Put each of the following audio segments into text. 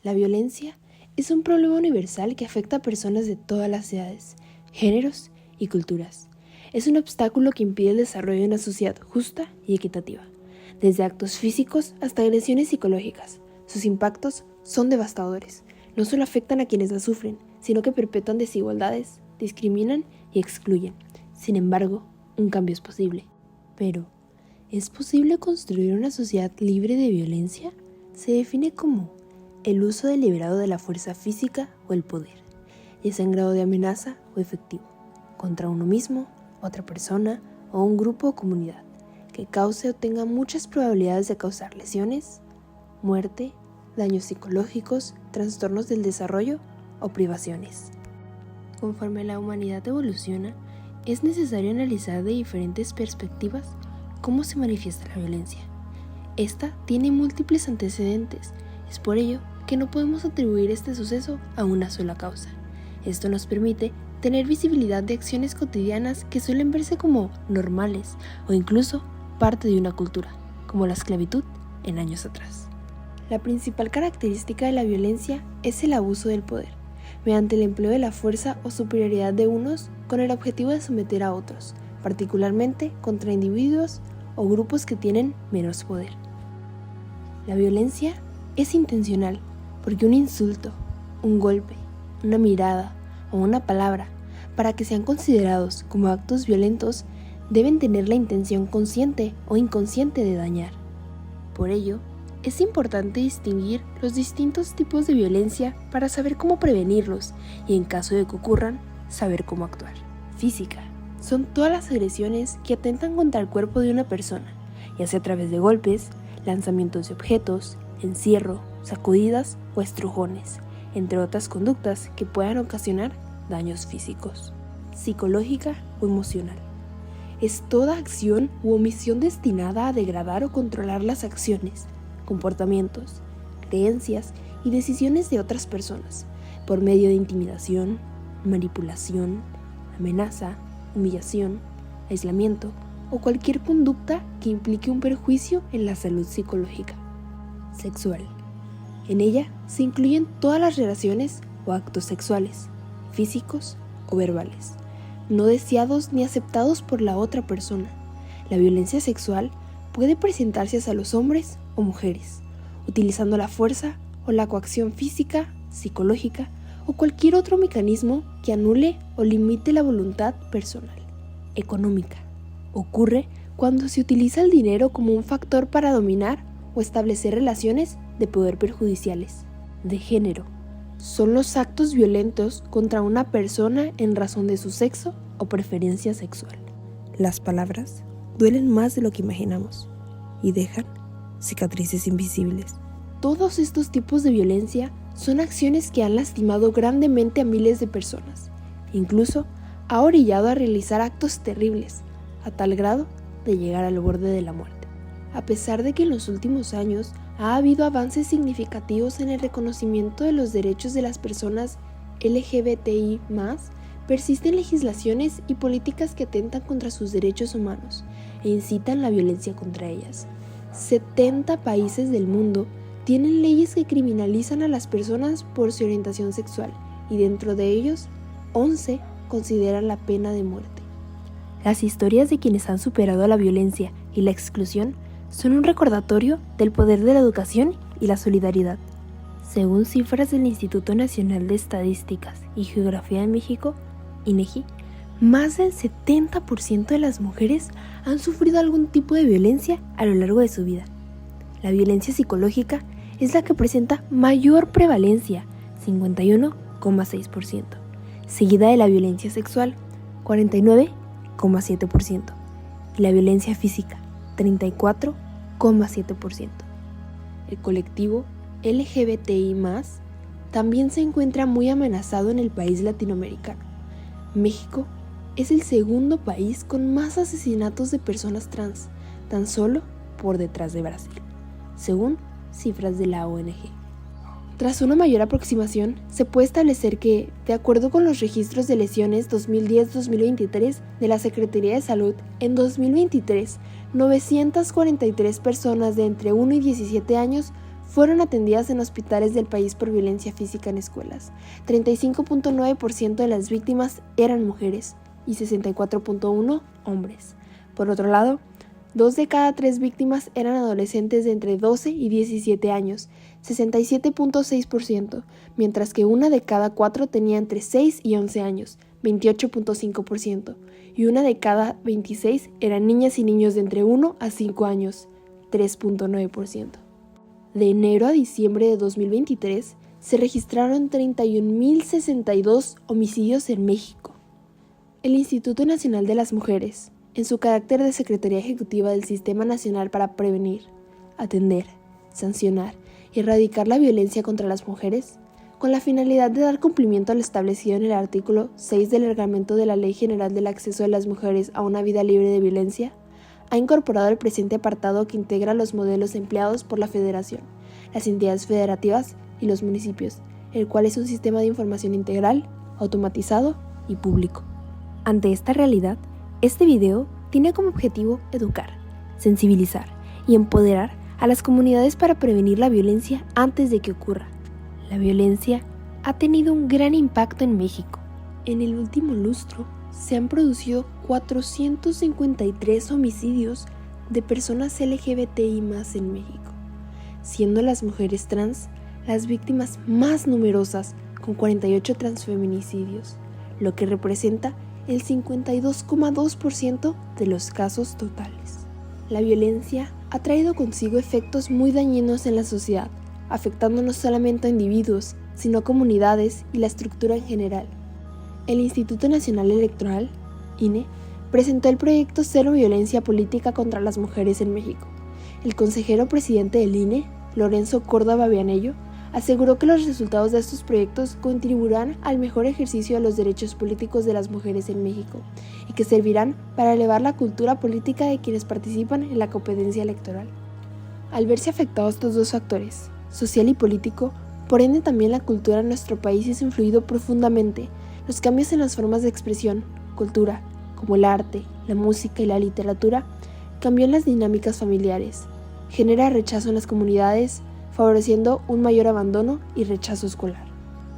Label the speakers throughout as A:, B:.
A: La violencia es un problema universal que afecta a personas de todas las edades, géneros y culturas. Es un obstáculo que impide el desarrollo de una sociedad justa y equitativa, desde actos físicos hasta agresiones psicológicas. Sus impactos son devastadores. No solo afectan a quienes la sufren, sino que perpetúan desigualdades, discriminan y excluyen. Sin embargo, un cambio es posible. Pero, ¿es posible construir una sociedad libre de violencia? Se define como el uso deliberado de la fuerza física o el poder, ya sea en grado de amenaza o efectivo, contra uno mismo, otra persona o un grupo o comunidad, que cause o tenga muchas probabilidades de causar lesiones, muerte, daños psicológicos, trastornos del desarrollo o privaciones. Conforme la humanidad evoluciona, es necesario analizar de diferentes perspectivas cómo se manifiesta la violencia. Esta tiene múltiples antecedentes, es por ello que no podemos atribuir este suceso a una sola causa. Esto nos permite tener visibilidad de acciones cotidianas que suelen verse como normales o incluso parte de una cultura, como la esclavitud en años atrás. La principal característica de la violencia es el abuso del poder, mediante el empleo de la fuerza o superioridad de unos con el objetivo de someter a otros, particularmente contra individuos o grupos que tienen menos poder. La violencia es intencional, porque un insulto, un golpe, una mirada o una palabra, para que sean considerados como actos violentos, deben tener la intención consciente o inconsciente de dañar. Por ello, es importante distinguir los distintos tipos de violencia para saber cómo prevenirlos y, en caso de que ocurran, saber cómo actuar. Física. Son todas las agresiones que atentan contra el cuerpo de una persona, ya sea a través de golpes, lanzamientos de objetos, encierro, sacudidas o estrujones, entre otras conductas que puedan ocasionar daños físicos. Psicológica o emocional. Es toda acción u omisión destinada a degradar o controlar las acciones, comportamientos, creencias y decisiones de otras personas, por medio de intimidación, manipulación, amenaza, humillación, aislamiento o cualquier conducta que implique un perjuicio en la salud psicológica. Sexual. En ella se incluyen todas las relaciones o actos sexuales, físicos o verbales, no deseados ni aceptados por la otra persona. La violencia sexual puede presentarse hacia los hombres o mujeres, utilizando la fuerza o la coacción física, psicológica o cualquier otro mecanismo que anule o limite la voluntad personal. Económica. Ocurre cuando se utiliza el dinero como un factor para dominar o establecer relaciones de poder perjudiciales. De género. Son los actos violentos contra una persona en razón de su sexo o preferencia sexual. Las palabras duelen más de lo que imaginamos y dejan cicatrices invisibles. Todos estos tipos de violencia son acciones que han lastimado grandemente a miles de personas, incluso ha orillado a realizar actos terribles, a tal grado de llegar al borde de la muerte. A pesar de que en los últimos años ha habido avances significativos en el reconocimiento de los derechos de las personas LGBTI+, persisten legislaciones y políticas que atentan contra sus derechos humanos e incitan la violencia contra ellas. 70 países del mundo tienen leyes que criminalizan a las personas por su orientación sexual y dentro de ellos, 11 consideran la pena de muerte. Las historias de quienes han superado la violencia y la exclusión son un recordatorio del poder de la educación y la solidaridad. Según cifras del Instituto Nacional de Estadísticas y Geografía de México, INEGI, más del 70% de las mujeres han sufrido algún tipo de violencia a lo largo de su vida. La violencia psicológica es la que presenta mayor prevalencia, 51,6%, seguida de la violencia sexual, 49,7%, y la violencia física, 34,7%. El colectivo LGBTI+, también se encuentra muy amenazado en el país latinoamericano. México es el segundo país con más asesinatos de personas trans, tan solo por detrás de Brasil, según cifras de la ONG. Tras una mayor aproximación, se puede establecer que, de acuerdo con los registros de lesiones 2010-2023 de la Secretaría de Salud, en 2023, 943 personas de entre 1 y 17 años fueron atendidas en hospitales del país por violencia física en escuelas. 35.9% de las víctimas eran mujeres y 64.1% hombres. Por otro lado, 2 de cada 3 víctimas eran adolescentes de entre 12 y 17 años, 67.6%, mientras que 1 de cada 4 tenía entre 6 y 11 años, 28.5%, y 1 de cada 26 eran niñas y niños de entre 1 a 5 años, 3.9%. De enero a diciembre de 2023 se registraron 31.062 homicidios en México. El Instituto Nacional de las Mujeres, en su carácter de Secretaría Ejecutiva del Sistema Nacional para Prevenir, Atender, Sancionar y Erradicar la Violencia contra las Mujeres, con la finalidad de dar cumplimiento a lo establecido en el artículo 6 del Reglamento de la Ley General del Acceso de las Mujeres a una Vida Libre de Violencia, ha incorporado el presente apartado que integra los modelos empleados por la Federación, las entidades federativas y los municipios, el cual es un sistema de información integral, automatizado y público. Ante esta realidad, este video tiene como objetivo educar, sensibilizar y empoderar a las comunidades para prevenir la violencia antes de que ocurra. La violencia ha tenido un gran impacto en México. En el último lustro se han producido 453 homicidios de personas LGBTI+ en México, siendo las mujeres trans las víctimas más numerosas, con 48 transfeminicidios, lo que representa el 52,2% de los casos totales. La violencia ha traído consigo efectos muy dañinos en la sociedad, afectando no solamente a individuos, sino a comunidades y la estructura en general. El Instituto Nacional Electoral, INE, presentó el proyecto Cero Violencia Política contra las Mujeres en México. El consejero presidente del INE, Lorenzo Córdoba Vianello, aseguró que los resultados de estos proyectos contribuirán al mejor ejercicio de los derechos políticos de las mujeres en México y que servirán para elevar la cultura política de quienes participan en la competencia electoral. Al verse afectados estos dos factores, social y político, por ende también la cultura en nuestro país es influido profundamente. Los cambios en las formas de expresión, cultura, como el arte, la música y la literatura, cambian las dinámicas familiares, genera rechazo en las comunidades, favoreciendo un mayor abandono y rechazo escolar.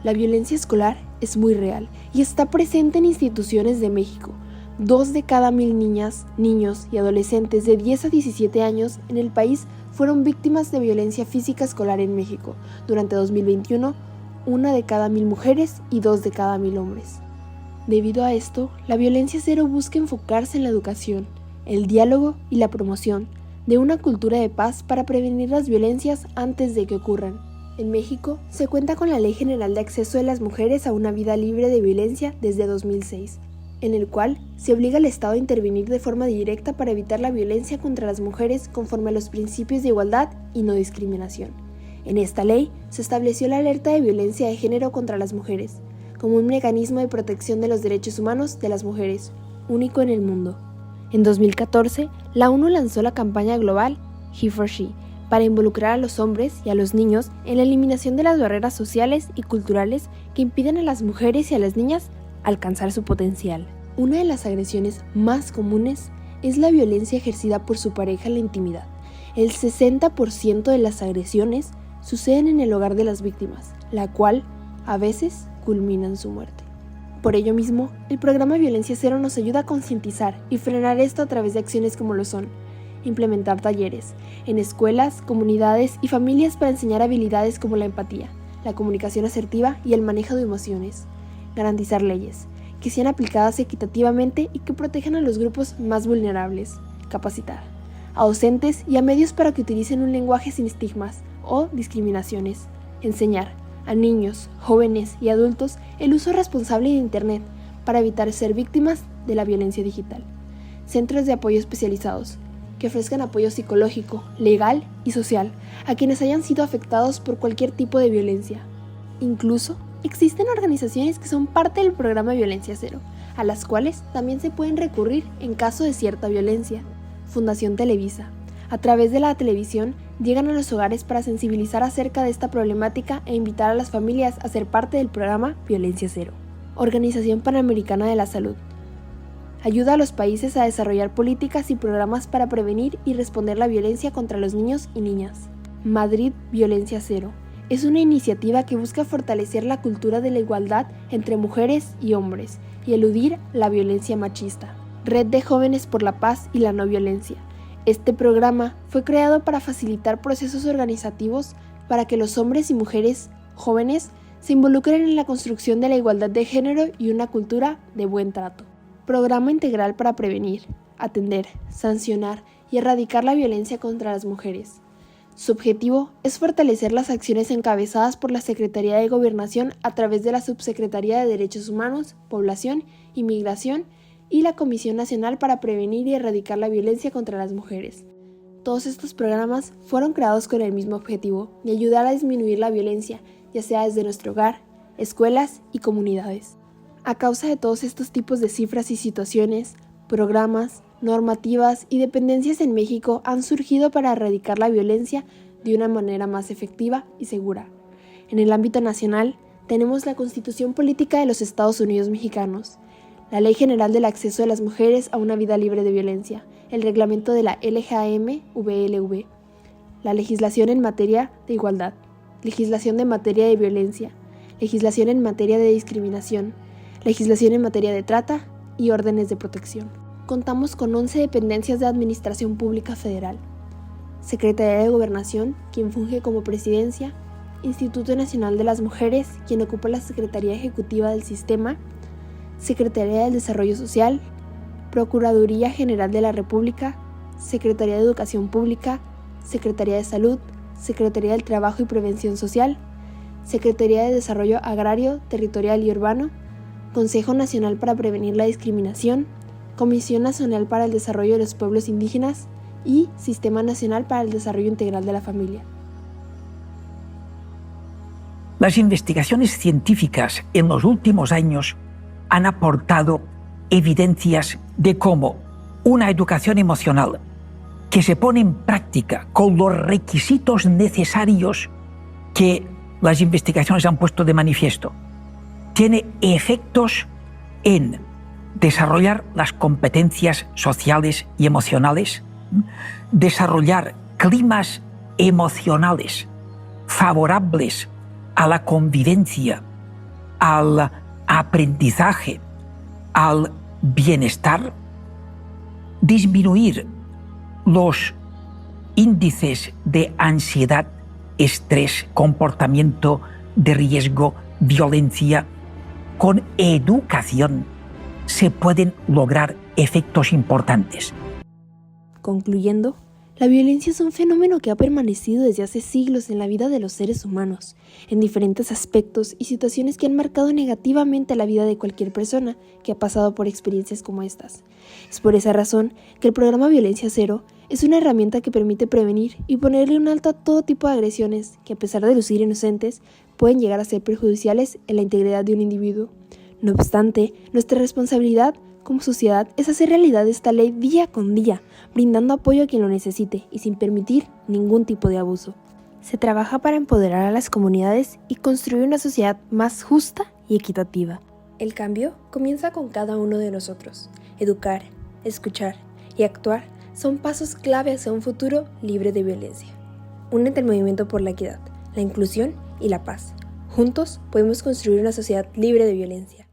A: La violencia escolar es muy real y está presente en instituciones de México. 2 de cada 1,000 niñas, niños y adolescentes de 10 a 17 años en el país fueron víctimas de violencia física escolar en México. Durante 2021, 1 de cada 1,000 mujeres y 2 de cada 1,000 hombres. Debido a esto, la Violencia Cero busca enfocarse en la educación, el diálogo y la promoción de una cultura de paz para prevenir las violencias antes de que ocurran. En México, se cuenta con la Ley General de Acceso de las Mujeres a una Vida Libre de Violencia desde 2006, en el cual se obliga al Estado a intervenir de forma directa para evitar la violencia contra las mujeres conforme a los principios de igualdad y no discriminación. En esta ley se estableció la alerta de violencia de género contra las mujeres, como un mecanismo de protección de los derechos humanos de las mujeres, único en el mundo. En 2014, la ONU lanzó la campaña global He4She para involucrar a los hombres y a los niños en la eliminación de las barreras sociales y culturales que impiden a las mujeres y a las niñas alcanzar su potencial. Una de las agresiones más comunes es la violencia ejercida por su pareja en la intimidad. El 60% de las agresiones suceden en el hogar de las víctimas, la cual, a veces, culmina en su muerte. Por ello mismo, el programa Violencia Cero nos ayuda a concientizar y frenar esto a través de acciones como lo son: implementar talleres en escuelas, comunidades y familias para enseñar habilidades como la empatía, la comunicación asertiva y el manejo de emociones; garantizar leyes que sean aplicadas equitativamente y que protejan a los grupos más vulnerables; capacitar a docentes y a medios para que utilicen un lenguaje sin estigmas o discriminaciones; enseñar a niños, jóvenes y adultos el uso responsable de Internet para evitar ser víctimas de la violencia digital; centros de apoyo especializados que ofrezcan apoyo psicológico, legal y social a quienes hayan sido afectados por cualquier tipo de violencia. Incluso existen organizaciones que son parte del programa Violencia Cero, a las cuales también se pueden recurrir en caso de cierta violencia. Fundación Televisa. A través de la televisión llegan a los hogares para sensibilizar acerca de esta problemática e invitar a las familias a ser parte del programa Violencia Cero. Organización Panamericana de la Salud. Ayuda a los países a desarrollar políticas y programas para prevenir y responder la violencia contra los niños y niñas. Madrid Violencia Cero. Es una iniciativa que busca fortalecer la cultura de la igualdad entre mujeres y hombres y eludir la violencia machista. Red de Jóvenes por la Paz y la No Violencia. Este programa fue creado para facilitar procesos organizativos para que los hombres y mujeres jóvenes se involucren en la construcción de la igualdad de género y una cultura de buen trato. Programa integral para prevenir, atender, sancionar y erradicar la violencia contra las mujeres. Su objetivo es fortalecer las acciones encabezadas por la Secretaría de Gobernación a través de la Subsecretaría de Derechos Humanos, Población y Migración y la Comisión Nacional para Prevenir y Erradicar la Violencia contra las Mujeres. Todos estos programas fueron creados con el mismo objetivo de ayudar a disminuir la violencia, ya sea desde nuestro hogar, escuelas y comunidades. A causa de todos estos tipos de cifras y situaciones, programas, normativas y dependencias en México han surgido para erradicar la violencia de una manera más efectiva y segura. En el ámbito nacional, tenemos la Constitución Política de los Estados Unidos Mexicanos, la Ley General del Acceso de las Mujeres a una Vida Libre de Violencia, el reglamento de la LGAM-VLV, la legislación en materia de igualdad, legislación en materia de violencia, legislación en materia de discriminación, legislación en materia de trata y órdenes de protección. Contamos con 11 dependencias de Administración Pública Federal, Secretaría de Gobernación, quien funge como presidencia, Instituto Nacional de las Mujeres, quien ocupa la Secretaría Ejecutiva del Sistema, Secretaría del Desarrollo Social, Procuraduría General de la República, Secretaría de Educación Pública, Secretaría de Salud, Secretaría del Trabajo y Prevención Social, Secretaría de Desarrollo Agrario, Territorial y Urbano, Consejo Nacional para Prevenir la Discriminación, Comisión Nacional para el Desarrollo de los Pueblos Indígenas y Sistema Nacional para el Desarrollo Integral de la Familia.
B: Las investigaciones científicas en los últimos años han aportado evidencias de cómo una educación emocional que se pone en práctica con los requisitos necesarios que las investigaciones han puesto de manifiesto, tiene efectos en desarrollar las competencias sociales y emocionales, desarrollar climas emocionales favorables a la convivencia, al aprendizaje, al bienestar, disminuir los índices de ansiedad, estrés, comportamiento de riesgo, violencia. Con educación se pueden lograr efectos importantes.
A: Concluyendo, la violencia es un fenómeno que ha permanecido desde hace siglos en la vida de los seres humanos, en diferentes aspectos y situaciones que han marcado negativamente la vida de cualquier persona que ha pasado por experiencias como estas. Es por esa razón que el programa Violencia Cero es una herramienta que permite prevenir y ponerle un alto a todo tipo de agresiones que, a pesar de lucir inocentes, pueden llegar a ser perjudiciales en la integridad de un individuo. No obstante, nuestra responsabilidad como sociedad es hacer realidad esta ley día con día, brindando apoyo a quien lo necesite y sin permitir ningún tipo de abuso. Se trabaja para empoderar a las comunidades y construir una sociedad más justa y equitativa. El cambio comienza con cada uno de nosotros. Educar, escuchar y actuar son pasos clave hacia un futuro libre de violencia. Únete al movimiento por la equidad, la inclusión y la paz. Juntos podemos construir una sociedad libre de violencia.